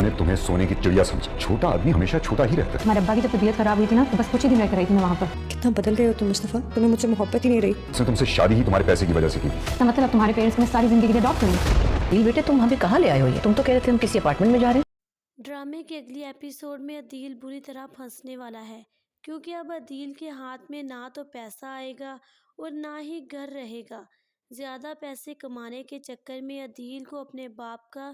ने तुम्हें सोने की चिड़िया समझा। छोटा आदमी हमेशा छोटा ही रहता है। हमारे अब्बा की जब तबीयत खराब हुई थी ना, तो बस कुछ ही दिन रहकर रही थी मैं वहाँ पर। कितना बदल गए हो तुम मुस्तफ़ा, तुम्हें मुझसे मोहब्बत ही नहीं रही। उसने तुमसे शादी ही तुम्हारे पैसे की वजह से की। इसका मतलब अब तुम्हारे पेरेंट्स में सारी जिंदगी अडॉप्ट करेंगे। अदील बेटे, तुम हमें कहाँ ले आए हो? ये तुम तो कह रहे थे हम किसी अपार्टमेंट में जा रहे हैं। ड्रामे के अगले एपिसोड में अदील बुरी तरह फंसने वाला है, क्योंकि अब अदील के हाथ में ना तो पैसा आएगा और ना ही घर रहेगा। ज़्यादा पैसे कमाने के चक्कर में अदील को अपने बाप का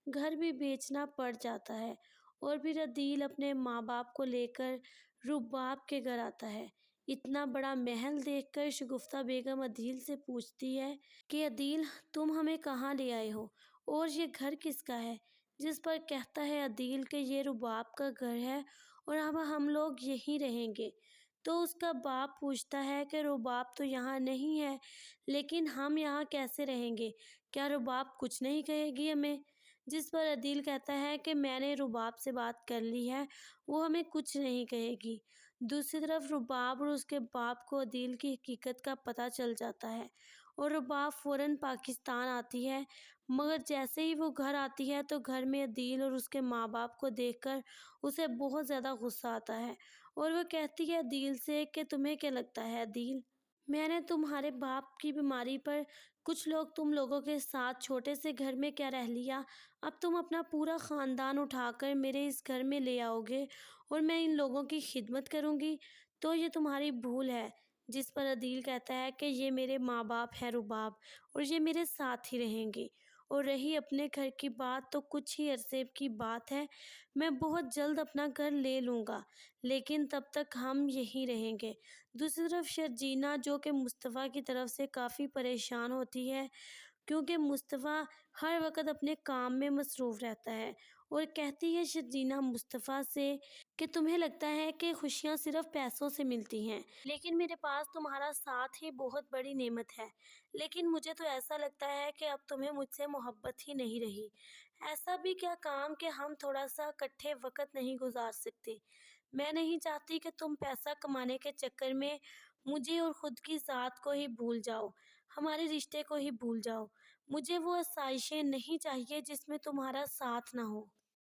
घर भी बेचना पड़ जाता है और फिर अदील अपने माँ बाप को लेकर रुबाब के घर आता है। इतना बड़ा महल देखकर शगुफ्ता बेगम अदील से पूछती है कि अदील, तुम हमें कहाँ ले आए हो और ये घर किसका है? जिस पर कहता है अदील कि ये रुबाब का घर है और अब हम लोग यहीं रहेंगे। तो उसका बाप पूछता है कि रुबाब तो यहाँ नहीं है, लेकिन हम यहाँ कैसे रहेंगे? क्या रुबाब कुछ नहीं कहेगी हमें? जिस पर अदील कहता है कि मैंने रुबाब से बात कर ली है, वो हमें कुछ नहीं कहेगी। दूसरी तरफ रुबाब और उसके बाप को अदील की हकीकत का पता चल जाता है और रुबाब फ़ौरन पाकिस्तान आती है। मगर जैसे ही वो घर आती है तो घर में अदील और उसके माँ बाप को देखकर उसे बहुत ज़्यादा गुस्सा आता है और वो कहती है अदील से कि तुम्हें क्या लगता है अदील, मैंने तुम्हारे बाप की बीमारी पर कुछ लोग तुम लोगों के साथ छोटे से घर में क्या रह लिया, अब तुम अपना पूरा ख़ानदान उठाकर मेरे इस घर में ले आओगे और मैं इन लोगों की खिदमत करूँगी, तो ये तुम्हारी भूल है। जिस पर अदील कहता है कि ये मेरे माँ बाप हैं रुबाब, और ये मेरे साथ ही रहेंगे। और रही अपने घर की बात, तो कुछ ही अरसे की बात है, मैं बहुत जल्द अपना घर ले लूँगा, लेकिन तब तक हम यहीं रहेंगे। दूसरी तरफ शर्जीना, जो कि मुस्तफ़ा की तरफ से काफ़ी परेशान होती है, क्योंकि मुस्तफ़ा हर वक्त अपने काम में मसरूफ़ रहता है, और कहती है शर्जीना मुस्तफ़ा से कि तुम्हें लगता है कि खुशियाँ सिर्फ़ पैसों से मिलती हैं, लेकिन मेरे पास तुम्हारा साथ ही बहुत बड़ी नेमत है। लेकिन मुझे तो ऐसा लगता है कि अब तुम्हें मुझसे मोहब्बत ही नहीं रही। ऐसा भी क्या काम कि हम थोड़ा-सा इकट्ठे वक़्त नहीं गुज़ार सकते? मैं नहीं चाहती कि तुम पैसा कमाने के चक्कर में मुझे और ख़ुद की ज़ात को ही भूल जाओ, हमारे रिश्ते को ही भूल जाओ। मुझे वो आसाइशें नहीं चाहिए जिसमें तुम्हारा साथ ना हो।